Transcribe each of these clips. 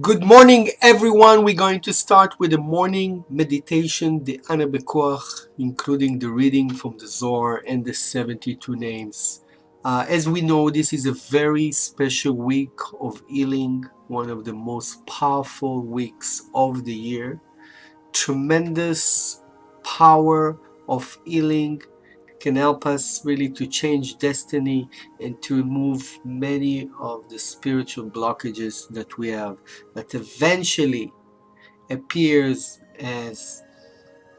Good morning, everyone. We're going to start with the morning meditation, the Becoach, including the reading from the Zohar and the 72 names. As we know, this is a very special week of healing, one of the most powerful weeks of the year. Tremendous power of healing can help us really to change destiny and to remove many of the spiritual blockages that we have that eventually appears as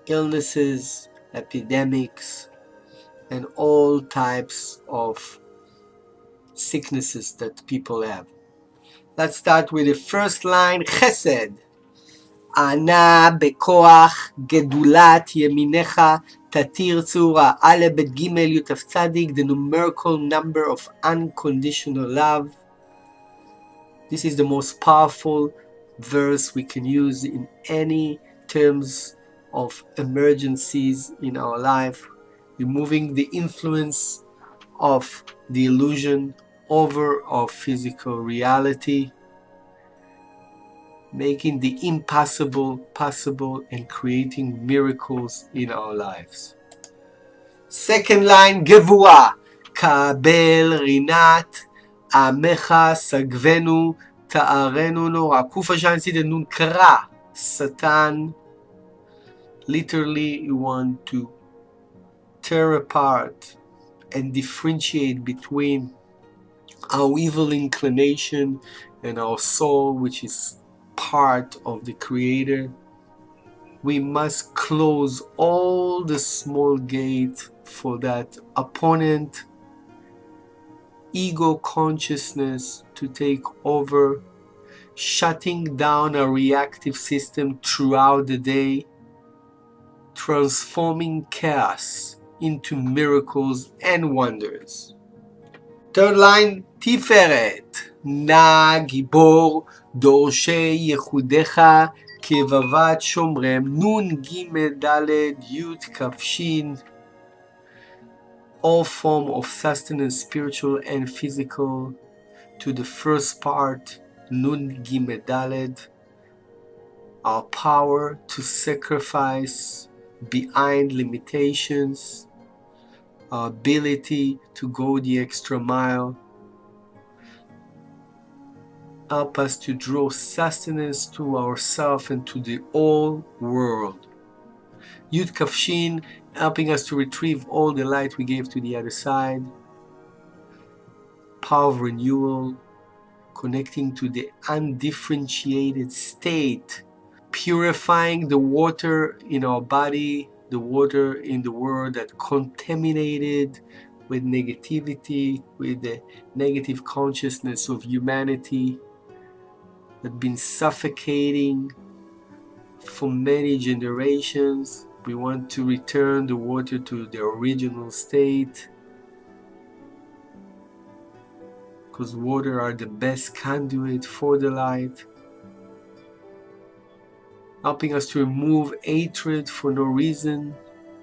illnesses, epidemics, and all types of sicknesses that people have. Let's start with the first line, Chesed. Ana bekoach gedulat yeminecha tatir tzura. Ale bet gimel yutaf tzadik, the numerical number of unconditional love. This is the most powerful verse we can use in any terms of emergencies in our life, removing the influence of the illusion over our physical reality, making the impossible possible and creating miracles in our lives. Second line, Gvurah. Kabel rinat amecha sagvenu ta'arenu nora. Kufa shansi de nun kara. Satan. Literally, you want to tear apart and differentiate between our evil inclination and our soul, which is part of the Creator. We must close all the small gates for that opponent ego consciousness to take over, shutting down our reactive system throughout the day, transforming chaos into miracles and wonders. Third line, Tiferet. Na gibor dorshei yechudecha kevavat shomrem. Nun gimel daled yud kafshin. All form of sustenance, spiritual and physical, to the first part, Nun Gimel Daled, our power to sacrifice behind limitations, our ability to go the extra mile, help us to draw sustenance to ourselves and to the whole world. Yud Kafshin, helping us to retrieve all the light we gave to the other side. Power of renewal, connecting to the undifferentiated state, purifying the water in our body, the water in the world that contaminated with negativity, with the negative consciousness of humanity that been suffocating for many generations. We want to return the water to the original state, because water are the best conduit for the light, helping us to remove hatred for no reason.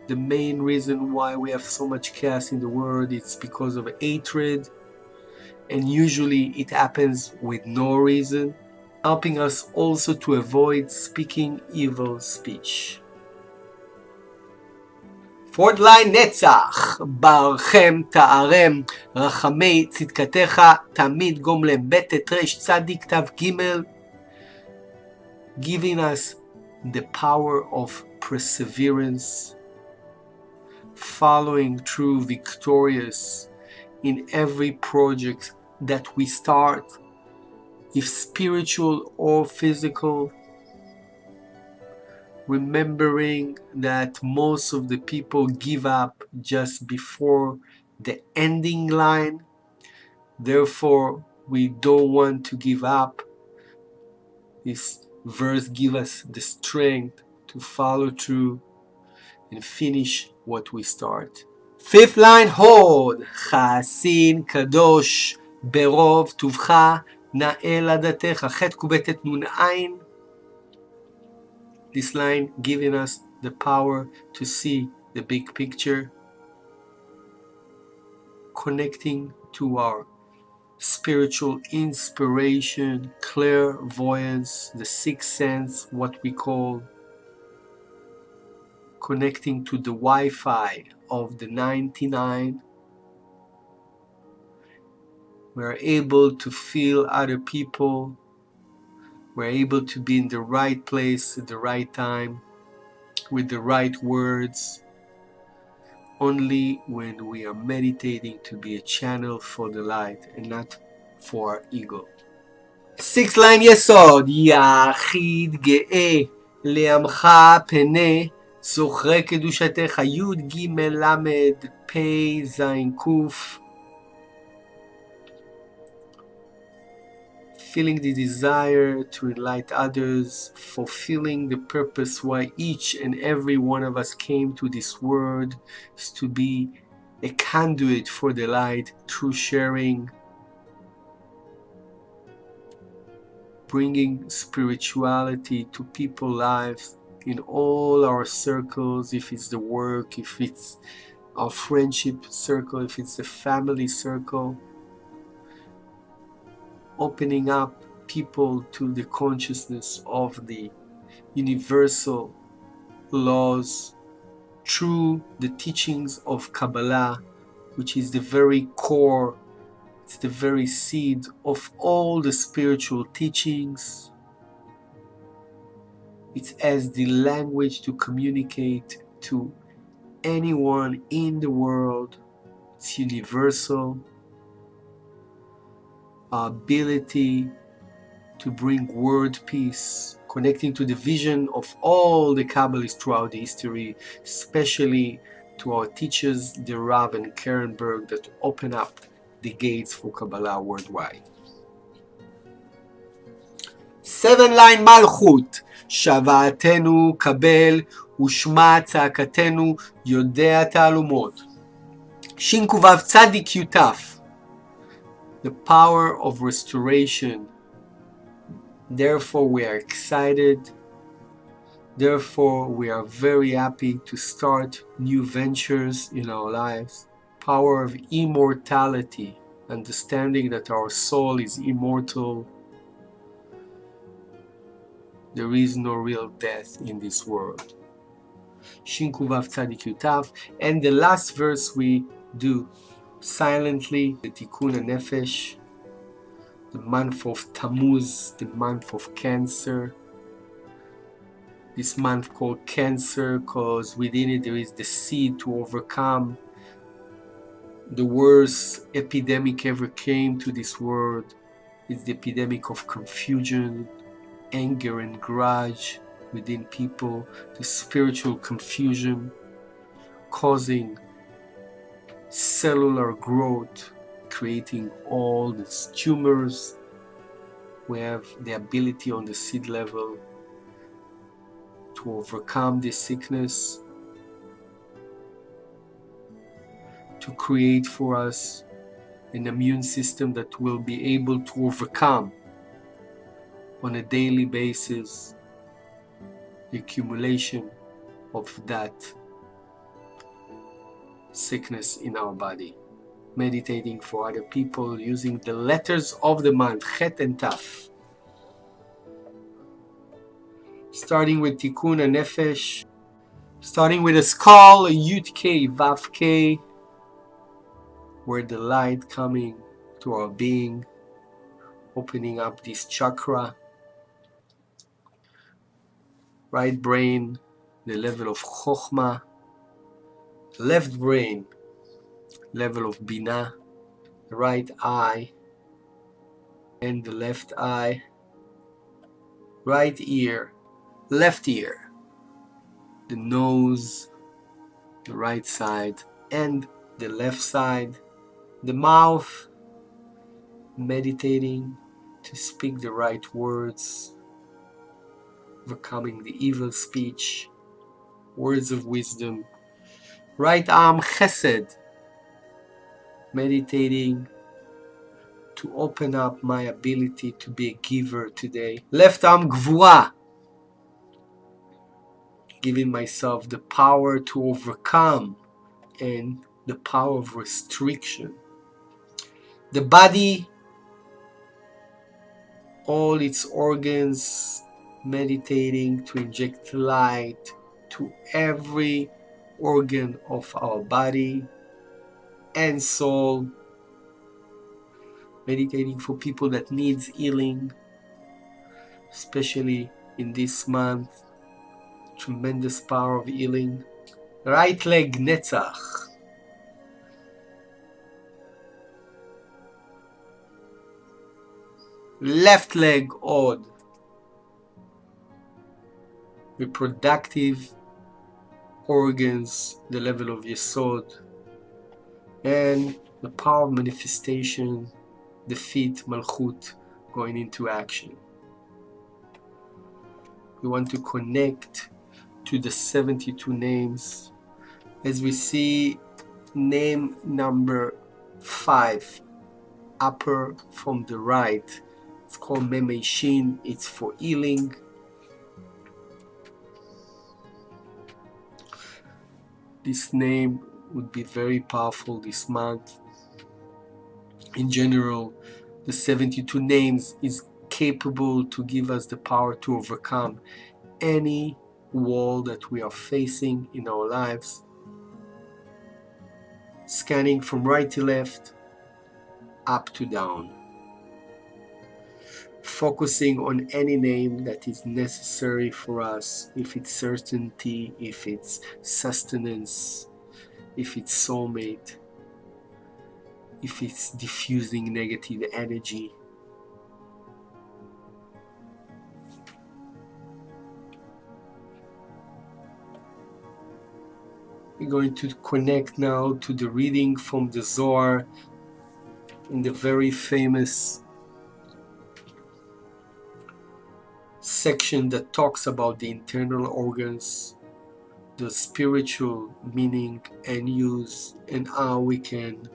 The main reason why we have so much chaos in the world is because of hatred, and usually it happens with no reason, helping us also to avoid speaking evil speech. Fourth line, Netzach. Barchem ta'arem rachamei tzidkatecha tamid gomlem. Betet resh tzadik tav gimel. Giving us the power of perseverance, following through victorious in every project that we start, if spiritual or physical, remembering that most of the people give up just before the ending line. Therefore, we don't want to give up. This verse gives us the strength to follow through and finish what we start. Fifth line, Hod. Chasin kadosh berov tuvcha na'el adatecha. Chet kubetet nun ayin. This line giving us the power to see the big picture, connecting to our spiritual inspiration, clairvoyance, the sixth sense, what we call connecting to the Wi-Fi of the 99. We're able to feel other people. We're able to be in the right place at the right time with the right words. Only when we are meditating to be a channel for the light and not for our ego. Sixth line Yesod, יחיד גאה לעמך פנה זוכרי קדושתך י' ג' ל' פ' ז' ק'. Feeling the desire to enlighten others, fulfilling the purpose why each and every one of us came to this world, is to be a conduit for the light through sharing, bringing spirituality to people's lives in all our circles, if it's the work, if it's our friendship circle, if it's the family circle. Opening up people to the consciousness of the universal laws through the teachings of Kabbalah, which is the very core, it's the very seed of all the spiritual teachings. It's as the language to communicate to anyone in the world. It's universal. Our ability to bring word peace, connecting to the vision of all the Kabbalists throughout the history, especially to our teachers, the Rav and Karenberg, that open up the gates for Kabbalah worldwide. 7-line Malchut, שוועתנו קבל ושמע צעקתנו יודע תעלומות. ש"ו צדיק י"ת, the power of restoration. Therefore we are excited. Therefore we are very happy to start new ventures in our lives. Power of immortality, understanding that our soul is immortal. There is no real death in this world. ש"ו צדיק י"ת. And the last verse we do silently, the Tikkun HaNefesh, the month of Tammuz, the month of Cancer. This month called Cancer because within it there is the seed to overcome the worst epidemic ever came to this world. It's the epidemic of confusion, anger and grudge within people, the spiritual confusion causing cellular growth, creating all these tumors. We have the ability on the seed level to overcome this sickness, to create for us an immune system that will be able to overcome on a daily basis the accumulation of that sickness in our body. Meditating for other people using the letters of the month, Chet and Taf. Starting with Tikkun HaNefesh, starting with a skull, a Yud K, Vav K, where the light coming to our being, opening up this chakra. Right brain, the level of Chokhmah. Left brain, level of Binah. Right eye and the left eye. Right ear, left ear. The nose, the right side and the left side. The mouth, meditating to speak the right words, overcoming the evil speech, words of wisdom. Right arm, Chesed, meditating to open up my ability to be a giver today. Left arm, Gvurah, giving myself the power to overcome and the power of restriction. The body, all its organs, meditating to inject light to every organ of our body and soul, meditating for people that needs healing, especially in this month. Tremendous power of healing. Right leg Netzach. Left leg Od. Reproductive organs, the level of Yesod. And the power of manifestation, the feet Malchut, going into action. We want to connect to the 72 names. As we see name number 5, upper from the right, it's called Memeshin, it's for healing. This name would be very powerful this month. In general, the 72 names is capable to give us the power to overcome any wall that we are facing in our lives. Scanning from right to left, up to down. Focusing on any name that is necessary for us, if it's certainty, if it's sustenance, if it's soulmate, if it's diffusing negative energy. We're going to connect now to the reading from the Zohar in the very famous section that talks about the internal organs, the spiritual meaning and use, and how we can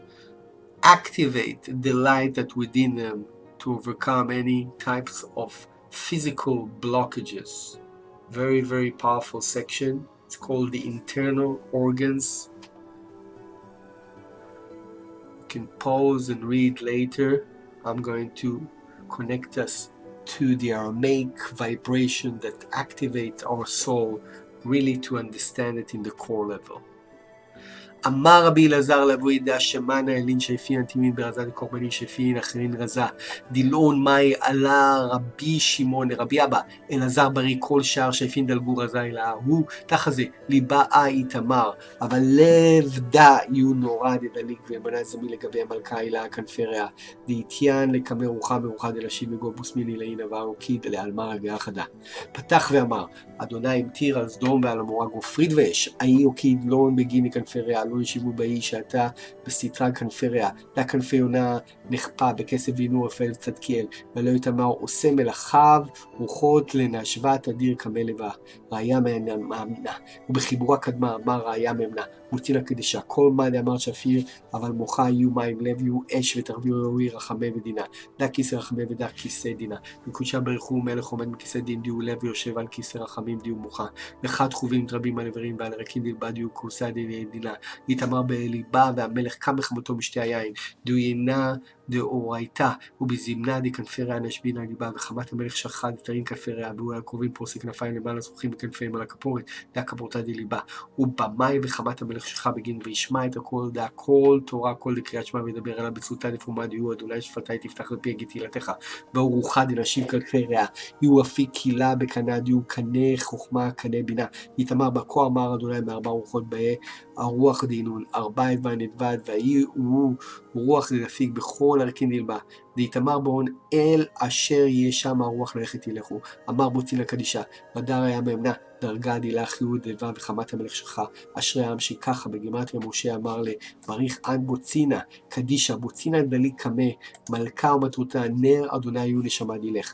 activate the light that within them to overcome any types of physical blockages. Very, very powerful section. It's called the internal organs. You can pause and read later. I'm going to connect us to the Aramaic vibration that activates our soul, really to understand it in the core level. אמר רבי אלעזר לבוא ידע שמנה אלין שפין תימין ברזה לקורבני שפין אחרין רזה דילון מאי עלה רבי שמעון לרבי אבא אלעזר בריא כל שער שפין דלגו רזה אלא הוא תחזה ליבה איתמר אבל לב דע יהיו נורא דדליק ומנה זמי לגבי המלכה אלא כנפריה דהתיין לקמא רוחה מרוחה דלשיב וגובוס מיני לעין עבר וקיד לעלמר הגאה חדה פתח ואמר אדוני המטיר על סדום ועל עמורה גופרית ואש אי וקיד לא בגין כנפריה לא ישיבו באי שעתה בסתרה כנפריה, לה כנפי יונה נחפה בכסף וינו רפאל צדקיאל, ולא יתמר עושה מלאכיו רוחות לנשבת אדיר כמלבה, ראיה מאמנה, ובחיבורה קדמה אמר ראיה מאמנה, מוצינה קדישה, כל מה דאמר שפיר, אבל מוחה יהיו מים לב, יהיו אש ותרביו ראוי רחמי ודינה, דה כיסא רחמי ודה כיסא דינה, בקודשה ברכו מלך עומד מכיסא דין דיו לב ויושב על כיסא רחמים דיו מוחה, אחד חובים רבים על עברים ועל רקים דלבד דיו כורסא דינה, יתמר בליבה והמלך קם בחמתו משתי היין, דיו יינה דאורייתא ובזמנה דכנפריה נשבינה ליבה וחמת המלך שחד תרים כנפריה והוא על קרובים פרוסי כנפיים למעלה זרוחים בכנפיהם על הכפורת דה כפורתה דליבה ובמאי וחמת המלך שלך בגין וישמע את הכל דה כל תורה כל דקריאת שמע וידבר עליו בצותה דפומה דיו אדוני שפתי תפתח לפי הגיד תהילתך והוא רוחה דנשים כנפריה יהיו אפיק קהילה בקנה דיו קנה חוכמה קנה בינה יתמר בכה אמר אדוני מארבע רוחות באי הרוח דינון ארבע ונדבד והיא הוא רוח דנפיק בכל ערכין דלבה דהתמר בהון אל אשר יהיה שם הרוח ללכת ילכו אמר בוצינה קדישה ודר היה מאמנה דרגה דילך יהוד דלבה וחמת המלך שלך אשרי העם שככה בגימטריה משה אמר לבריך אן בוצינה קדישה בוצינה דלי קמה מלכה ומטרותה נר אדוני יהיו נשמה דילך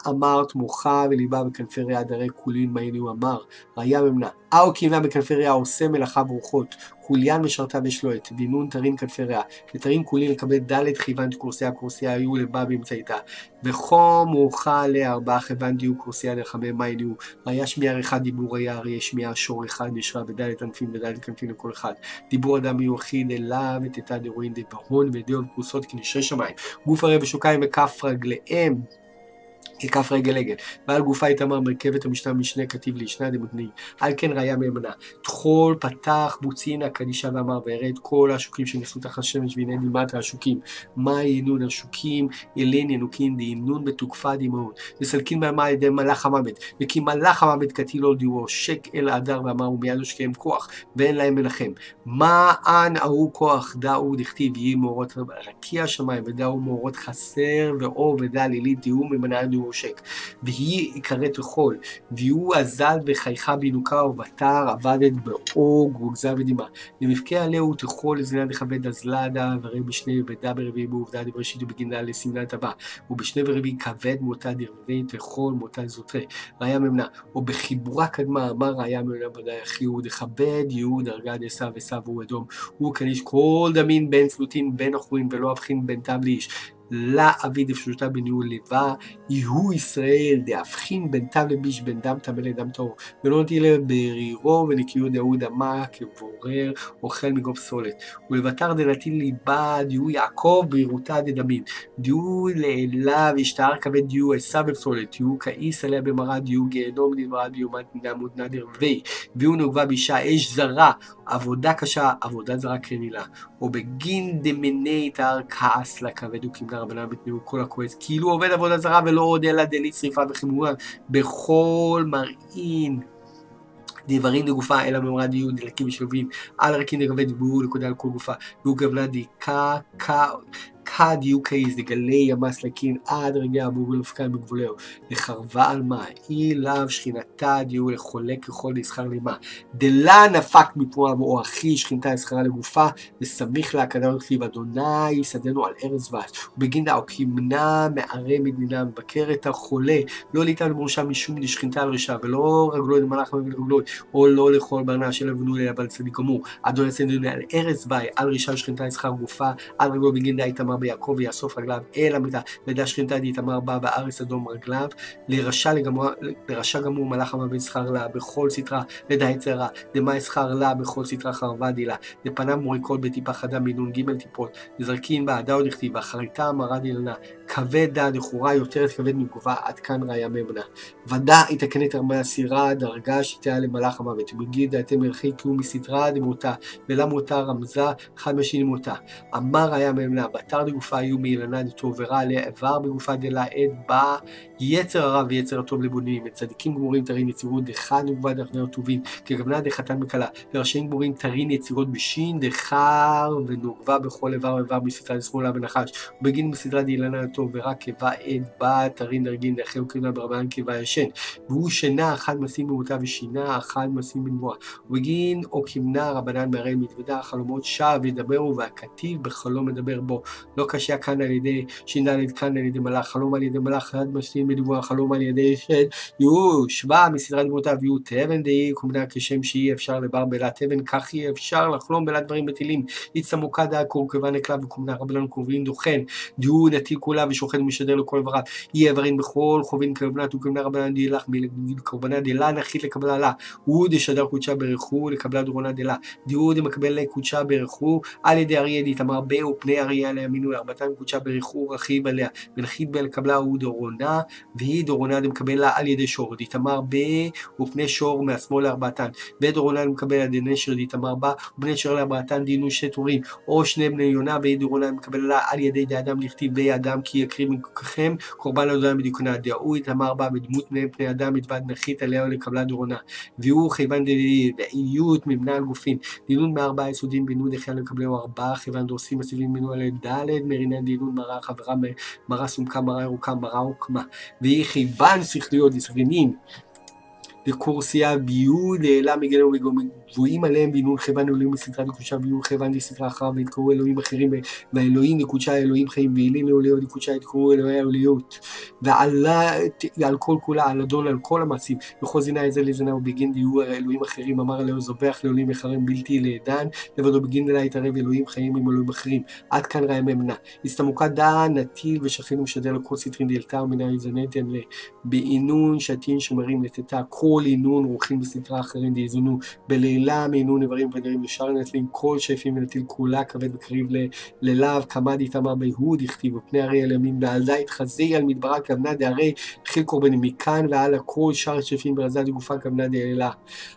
אמרת מוחה וליבה בכנפריה דרי כולין מהיני הוא אמר ראיה ממנה או קימנה בכנפריה עושה מלאכה ורוחות כוליין משרתה ושלוית דינון תרין כנפריה ותרין כולין לקבל דלת חיוון קורסיה היו לבא באמצעיתה וחום מוחה לארבעה חיוון דיו קורסיה דרחמי מהיני הוא ראיה שמיעה אחד דיבור היה ראיה שמיעה שור אחד נשרה ודלת ענפין ודלת כנפין לכל אחד דיבור אדם יוחיד אליו ותתה דרואין דבהון ודאו ופרוסות כנשרי שמיים גוף הרי בשוקיים וכף רגליהם כף רגל עגל, ועל גופה יתמר מרכבת המשנה משנה כתיב לישנה דמותני, על כן ראיה מהימנה, תחול פתח בוצינה קדישה ואמר וירד כל השוקים שנכנסו תחת שמש והנה דימת השוקים, מה ינון השוקים, אלין ינוקין דהינון בתוקפה דמהון, וסלקין מהמה על ידי מלאך המוות, וכי מלאך המוות קטילו דיורו, שק אל האדר ואמר ומיד הושקיהם כוח, ואין להם מנחם, מה אן ההוא כוח דאו דכתיב יהי מאורות רקיע שמיים ודאו מאורות חסר ואור ודע לילית תהיו ממנה דיור שק והיא יקראת רחול והוא הזל וחייכה בינוקה ובתר עבדת באוג וגזר ודימה למבכה עליהו תחול לזינה דכבד הזלדה וראה בשני ודע ברביעי בעובדה דבראשית ובגינה לסמלת הבא ובשני ורביעי כבד מותה דרבי תחול מותה זוטרה ראיה ממנה ובחיבורה קדמה אמר ראיה ממנה ודאי אחי הוא דכבד יהוד דרגה דסה וסה והוא אדום הוא כניש כל דמין בין צלוטין בין אחורים ולא הבחין בין תב לאיש לה אבי דפשוטה בניהול לבה יהוא ישראל דהבחין בין תב לביש בין דם טמא לדם טהור ולא נטיל ברירו ונקיות דאוד אמה כבורר אוכל מגוב פסולת ולבטר דנטיל ליבה דיהו יעקב ברירותה דדמין דיהו לאלה וישתער כבד דיהו עשה בפסולת דיהו כאיס עליה במראה דיהו גיהנום נדברה דיהו נמות נדר והוא נוגבה בישה אש זרה עבודה קשה עבודה זרה כרנילה או בגין דמני תאר כעס לכבד וכמנה רבנן בתנאו כל הכועס כאילו עובד עבודה זרה ולא עוד אלא דלית שריפה וחימורה בכל מראים דברים דגופה אלא מאמרה דיון דלקים ושלבים על הרקין דגבד והוא לקודה על כל גופה והוא גבלה דיקה דיוק קייס דגלי ימס לקין עד רגע הבוגר לפקן בגבולהו לחרבה על מה אי לאו שכינתה דיוק לחולק ככל להסחר למה דלה נפק מפועם או אחי שכינתה הסחרה לגופה וסמיך להקדה וכתיב אדוני שדנו על ארז ועש ובגין דאו כמנה מערה מדינה מבקר את החולה לא ליטל בראשה משום דשכינתה על רשע ולא רגלו למלאך מבין רגלו או לא לכל ברנה של אבנו אליה אבל צדיק גמור אדוני שדנו על ארז ועי על רשע שכינתה הסחר גופה על רגלו בגין דה איתמר ביעקב ויאסוף רגליו אל המיטה ודע שכינתה דאיתמר בא בארץ אדום רגליו לרשע גמור מלאך המוות שכר לה בכל סתרה לדע יצרה דמה שכר לה בכל סתרה חרבה דילה דפניו מוריקות בטיפה חדה מינון ג' טיפות דזרקין בה דאו דכתיב ואחריתה אמרה דילנה כבד דע דחורה יותר כבד מגובה עד כאן ראיה ממנה ודע יתקנת הרמה הסירה דרגה שתהיה למלאך המוות ובגיד דעתם מלכי קיום מסתרה דמותה ולמותה רמזה חד משין מותה אמר ראיה ממנה בתר דגופה היו מאילנה דתו ורע עליה עבר בגופה דלה עד בה יצר הרע ויצר הטוב לבונים וצדיקים גמורים תרין יצירות דחד נגבה דחבר טובים כגבנה דחתן מקלה ורשעים גמורים תרין יצירות בשין דחר ונוגבה בכל איבר ואיבר בסתרה לשמאלה ונחש ובגין בסתרה דאילנה הטוב ורע כבה עד בה תרין דרגין דחי וקרינה ברבן כבה ישן והוא שינה אחד מסים במותה ושינה אחד מסים בנבואה ובגין או כמנה רבנן מהרי מתוודה חלומות שב ידברו והכתיב בחלום מדבר בו לא קשה כאן על ידי שינה כאן על ידי מלאך חלום על ידי מלאך אחד מסים בנבואה חלום על ידי שד יהיו שבא מסתרה דמותה ויהיו תבן דהי כומנה כשם שאי אפשר לבר בלת תבן כך אי אפשר לחלום בלת דברים בטילים יצמוקה דעה קורקבה נקלה וכומנה רבנן קוברין דוכן דיהו נטיל כולה ושוחד ומשדר לכל ורב יהיה אברין בכל חובין כבנת וכמנה רבנן דילך מקורבנה דילה נחית לקבלה לה הוא דשדר קודשה ברכו לקבלה דורונה דילה דיהו דמקבל קודשה ברכו על ידי אריה דתמר בה ופני אריה עליה מינו ארבעתן קודשה ברכו רכיב עליה ונחית בה לקבלה הוא דורונה והיא דורונה דמקבל לה על ידי שור דתמר בה ופני שור מהשמאל לארבעתן ודורונה דמקבל על ידי נשר דתמר בה ובני נשר לארבעתן דינו שני טורים או שני בני יונה והיא דורונה דמקבל לה על ידי דאדם לכתיב בי אדם כי יקריב מכם קורבן לאדוני בדיוקנה דאו יתמר בה בדמות פני אדם מתווד נחית עליה לקבלה דורונה והוא חייבן דאיות ממנה על גופין דינון מארבעה יסודים בינו דחיה לקבלהו ארבעה חייבן דורסים מסביבים בינו עליה ד' מרינן דינון מראה חברה מראה סומכה מראה ירוקה מראה עוקמה והיא חייבן שכליות דסגנין דקורסיה ביוד אלא מגלו גבוהים עליהם בינון חייבן אלוהים בסתרה דקודשה ביוד חייבן דסתרה אחריו והתקראו אלוהים אחרים והאלוהים דקודשה אלוהים חיים ואלים לאלוהים דקודשה התקראו אלוהי האלוהיות ועל כל כולה על אדון על כל המעשים וכל זינה איזה לזנה ובגין דיהו אלוהים אחרים אמר אלוהים זובח לאלוהים אחרים בלתי לעדן לבדו בגין לה יתערב אלוהים חיים עם אלוהים אחרים עד כאן ראה ממנה הסתמוקה דעה נטיל ושכין ומשדר לכל סטרין דלתה ומינה יזנתן בעינון שתין שמרים לתתה כל כל עינון רוחים בסתרה אחרים דאיזונו בלילה מעינון איברים ונרים ישר נטלים כל שפים ונטיל כולה כבד וקריב ללאו כמד איתמר ביהוד הכתיב ופני הרי אל ימין ועל דית חזי על מדברה כבנה דהרי חיל קורבנים מכאן ועל הכל שאר שפים ברזה דגופה כבנה דאלה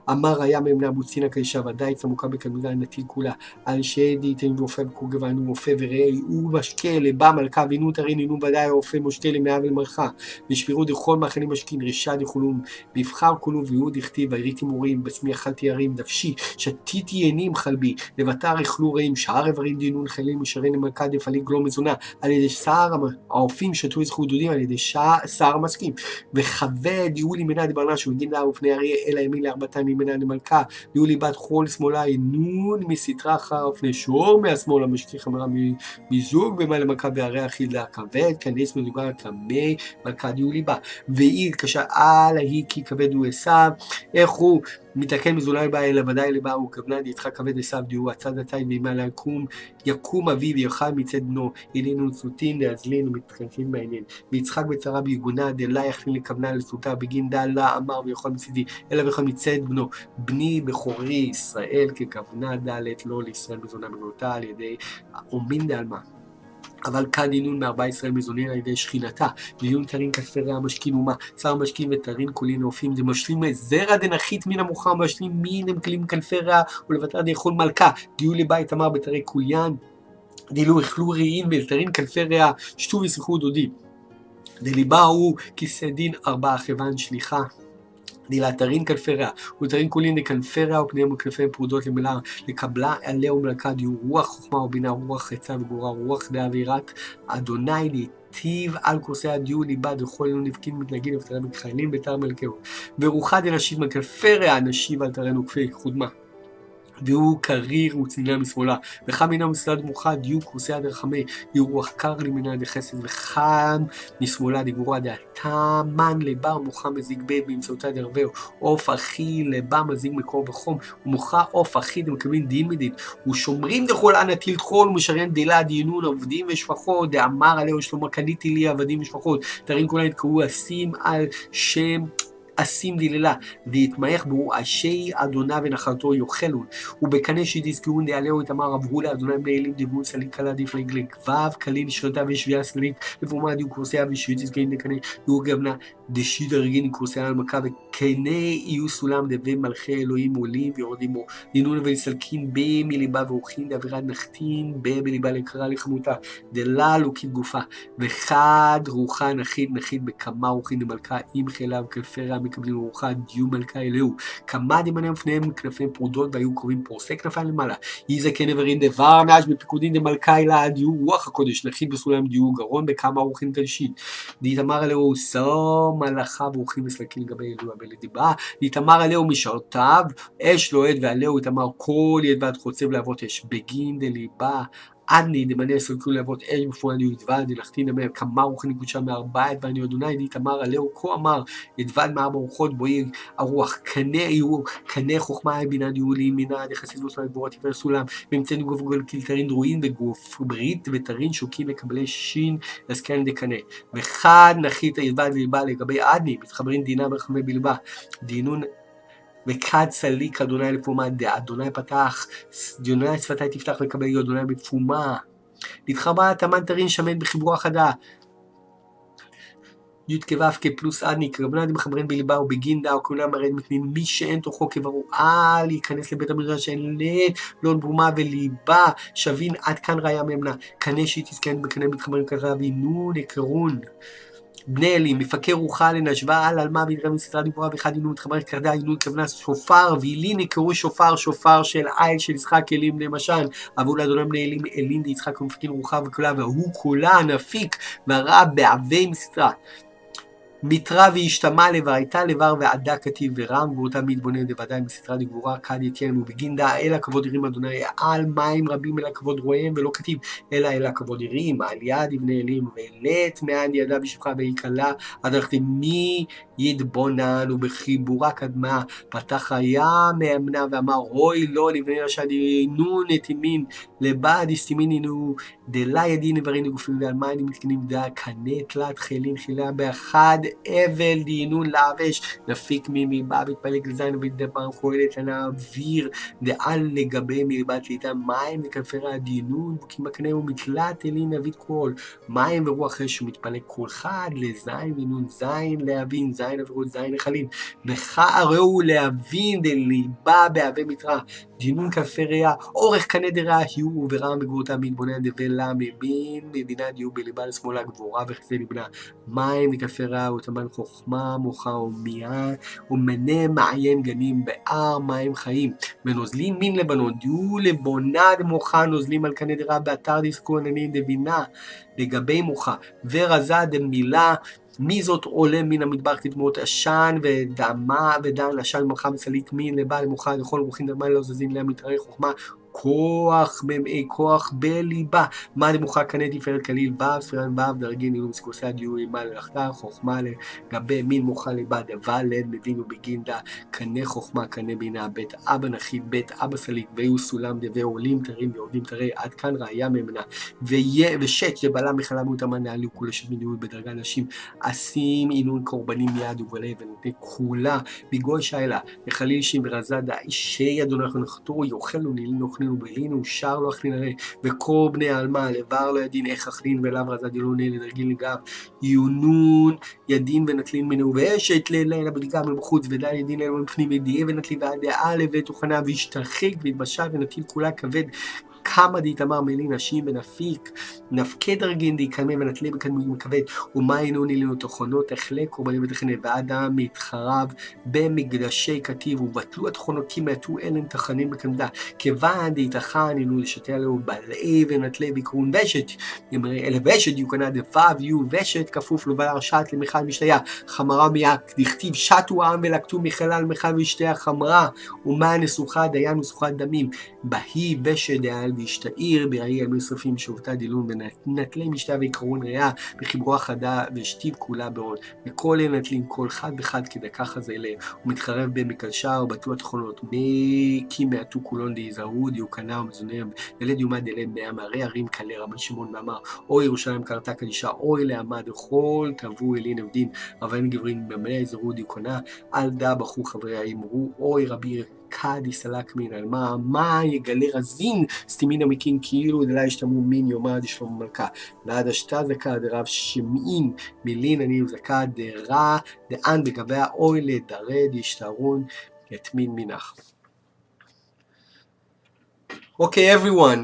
אמר היה ממנה בוצינה כאישה ודאי צמוקה בקלמדה נטיל כולה על שדי תן ואופה וקוגבה נו אופה וראה הוא משקה לבא מלכה וינו תרין אינו ודאי אופה משקה למאה ולמרחה נשפירו דכל מאכלים משכין רישה דכולום מבחר כולו ויהוד הכתיב ויריתי מורים בסמי אכלתי ירים דפשי שתיתי ינים חלבי לבטר אכלו רעים שער איברים דינון חלים משרין למלכה דפליג לא מזונה על ידי שר האופים שתו יזכו דודים על ידי שר המסכים וכבד יהולי מנה דברנה שבגינדה ופני אריה אל הימין לארבעתיים ממנה למלכה יהולי בת חול שמאלה ינון מסתרה אחר ופני שור מהשמאל המשכיח אמרה מזוג ומה למלכה והרי אכילה כבד כנס מזוגה כמי מלכה יהולי בה והיא קשה על ההיא כי כבד הוא עשיו איך הוא מתקן מזולל בה אלא ודאי לבה הוא כבנה יצחק כבד עשיו דיהו הצד התיים ואימה יקום אביו ויאכל מצד בנו אלינו נצותין דאזלין ומתחנכים בעניין ויצחק בצרה ביגונה דלה יכלין לכבנה לסותה בגין דלה אמר ויאכל מצידי אלא ויאכל מצד בנו בני בכורי ישראל ככבנה דלת לא לישראל מזונה מגנותה על ידי אומין דעלמה אבל כאן דינון מארבע ישראל מזונין על ידי שכינתה, דינון תרין כספריה משכין ומה, שר משכין ותרין כולין אופים, זה משלים זרע דנחית מן המוחר, משלים מין הם כלים כנפריה, ולבטר דיכול מלכה, דיו לבית אמר בתרי כוליין, דילו אכלו ראין ולתרין כנפריה, שתו וסחו דודים. דליבה הוא כיסא דין ארבע כיוון שליחה. דילה תרין כנפריה, ותרין כולין לכנפריה ופניהם וכנפיהם פרודות למלאה, לקבלה עליה ומלכה דיו רוח חוכמה ובינה רוח חצה וגבורה רוח דעה ויראת אדוני להיטיב על כורסי הדיו ליבה דכל אלו נבקים מתנגדים ותרם מתחיילים בתר מלכהו ורוחה דנשיב מכנפריה נשיב על תרנו כפי חודמה והוא קריר וצנינה משמאלה, וחם מינה מסלד מוחה דיוק כורסי דרחמי, יהיו רוח קר לימינה דחסד, וחם משמאלה דגבורה דעתה, מן לבר מוחה מזיג בה באמצעותה דרבהו, עוף אחי לבר מזיג מקור וחום, ומוחה עוף אחי דמקבלים דין מדין, ושומרים דכל ענתיל תחול ומשריין דילה דיינון עובדים ושפחות, דאמר עליהו שלמה קניתי לי עבדים ושפחות, תרין כולם יתקראו אשים על שם אשים דיללה, ויתמייך בו אשי אדונה ונחלתו יאכלון, ובקנה שתזכרון דעלהו תמר עברו לאדוני בני אלים דיבון סליק קלה דפלג לגבב קלין שרתה ושביעה סלית לפורמה דיו קורסיה ושתזכרין דקנה יהיו גבנה דשית הרגין קורסיה על מכה וקנה יהיו סולם דבי מלכי אלוהים עולים ויורדים בו דינון ולסלקין בי מליבה ואורחין דאווירת נחתין בי בליבה לקרא לחמותה דלה לוקית גופה וחד רוחה נחית בכמה רוחין דמלכה עם חילה וכנפריה מקבלים רוחה דיו מלכה אלוהו כמה דמנם פניהם כנפיהם פרודות והיו קרובים פורסי כנפיים למעלה יזה כנברין דבר נש בפיקודין דמלכה אלה דיו רוח הקודש נחית בסולם דיו גרון בכמה רוחין תלשית דתמר אלוהו שום מלאכה ורוחים וסלקים לגבי אלוהו בלדיבה דתמר אלוהו משרתיו אש לוהד ועלהו תמר כל יד ועד חוצב להבות אש בגין דליבה עדני דמנה סלקו להבות אש בפועל דיו ידבד דלכתין אמר כמה רוחין קודשה מארבעת ואני אדוני דתמר אלוהו כה אמר ידבד מארבע רוחות בואי הרוח קנה חוכמה בינה דיו לימינה דחסיד וסולם גבורה תפארת סולם באמצענו גוף גול קילתרין דרועין וגוף ברית ותרין שוקים לקבלי שין לסקן דקנה וחד נחית ידבד ללבה לגבי עדני מתחברים דינה ברחמי בלבה דינון וכד סליק אדוני לפומה אדוני פתח אדוני שפתי תפתח לקבל אדוני בפומה להתחבר תמן תרין שמן בחיבורה חדה י' כו' כפלוס עדני כרבנה דמחברים בליבה ובגינדה או כולם מרד מתנים מי שאין תוכו כברו להיכנס לבית המדרש שאין לית לא ברומה וליבה שווין עד כאן ראיה ממנה קנה שתזכן בקנה מתחברים ככה וינון עקרון בני אלים, מפקר רוחה לנשבה על אלמה וידרם מסתרה דיבורה ואחד עינו מתחברת קרדה עינו כבנה שופר ואילין יקראו שופר של איל של יצחק אלים למשל עבו לאדוני בני אלים אלין דיצחק ומפקין רוחה וכולה והוא כולה נפיק והרע בעבי מסתרה מיתרה והשתמה לבר הייתה לבר ועדה כתיב ורם ואותה מתבונן דוודאי מסתרה דגבורה כד יתיין ובגינדה אל הכבוד ירים אדוני על מים רבים אל הכבוד רואים ולא כתיב אלא אל הכבוד ירים על יד יבנה אלים ולת מען ידה בשפחה ויקלה הדרכתי מי יתבונן ובחיבורה קדמה, פתח היה מאמנה ואמר, אוי לא לבני רשע דהיינו נתימין, לבד הסתימינינו, דלה ידין נברין לגופים ועל מים מתקנים דעה, קנה תלת חילין חילה באחד, אבל דהיינו לעבש, נפיק מבא והתפלג לזין ובדבר כהלת לנה אוויר, דעל לגבי מלבת ליטה מים וכנפרה דהיינו, כי מקנה ומתלת אלין נבית כל, מים ורוח אש ומתפלג כל חד לזין ונון זין להבין, זין עבירות זין לחלין, בחערו להבין דליבה בהווה מתרא, דינון כפריה, אורך קנה דרע היו וברם בגבורתה מתבונן דבלה מבין, מבינה דיו בליבה לשמאלה גבורה וחסד לבנה, מים וכפריה ותמן חוכמה מוחה ומייה, ומנה מעיין גנים באר מים חיים, ונוזלים מן לבנון, דיו לבונה דמוחה נוזלים על קנה דרע באתר דיסקו עננים דבינה, לגבי מוחה, ורזה דמילה, מי זאת עולה מן המדבר כדמות עשן ודמה ודן עשן מלכה וסלית מין לבא למוחה לכל רוחין דמה לא זזין להם מתארי חוכמה כוח ממאי כוח בליבה מה למוחה קנה תפארת כליל ו' ספירן ו' דרגין אילו מסקוסי הדיור אימה ללכתה חוכמה לגבי מין מוחה ליבה דבה לד מבין ובגינדה קנה חוכמה קנה בינה בית אבא נחית בית אבא סלית ויהיו סולם דבי עולים תרים ויורדים תרי עד כאן ראיה ממנה ושת שבעלה מחלה מאותמן נעלו כולה של מיניות בדרגה נשים עשים אינון קורבנים מיד ובלב ונותני כולה בגוי שיילה לחליל שים ורזד אישי אדוני נחתו יאכלו נילין אוכלין ובלין ושר לא אכלין הרי וכל בני העלמה לבר לא ידין איך אכלין ולאו רזד ילון לדרגין לגב יונון ידין ונטלין מנו ואשת לילה בדגה מבחוץ ודל ידין לילה מבפנים ידיעה ונטלי ועד דעה לבית תוכנה וישתרחק והתבשל ונטיל כולה כבד כמה דהתאמר מלין נשים ונפיק נפקי דרגין דהיקלמי ונטלי בקדמי מכבד ומה אינו נילינו תוכנות תחלה קורבנים ותכנה ואדם מתחרב במקדשי כתיב ובטלו התוכנות כי מעטו אלן תכנים בקנדה כיוון דהיתכן אינו לשתה עליו בלעי ונטלי בקרון ושת ימרי אלה ושת יוקנה דבב יהיו ושת כפוף לו ולרשת למיכל משתיה חמרה מיק דכתיב שתו העם ולקטו מחלל מיכל ושתיה חמרה ומה נסוכה דיין נסוכת דמים בהי ושת דעל וישתעיר בראי על משרפים שובתה דילון ונטלי משתה ויקרון ריאה בחיבורה חדה ושתיב כולה בעוד וכל אלה נטלים כל חד וחד כדקה חזה אליהם ומתחרב במקדשה ובטלו התכונות כי מעטו כולון דהיזהרו דיוקנה ומזוניהם ילד יומד אליהם בהמרי ערים כלה רבן שמעון ואמר אוי ירושלים קרתה קדישה אוי לעמד וכל תבוא אלין עבדין רבן גברים במלא יזהרו דיוקנה על דא בחו חבריה אמרו אוי רבי קדי סלק מן על מה יגלה רזין סתימין המקין כאילו דלה ישתמו מין יומא דשלום מלכה ועד השתה זכה דרב שמעין מילין אני וזכה דרע דען בגביה אוי לדרד ישתרון יתמין מנח. Okay everyone,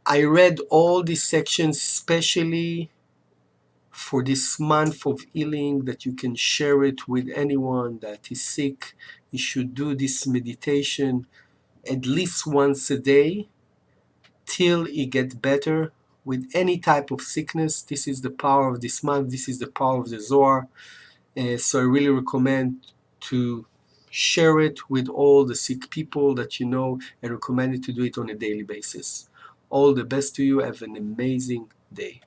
I read all these sections specially for this month of healing that you can share it with anyone that is sick. You should do this meditation at least once a day till it gets better with any type of sickness. This is the power of this month. This is the power of the Zohar. So I really recommend to share it with all the sick people that you know and recommend it to do it on a daily basis. All the best to you. Have an amazing day.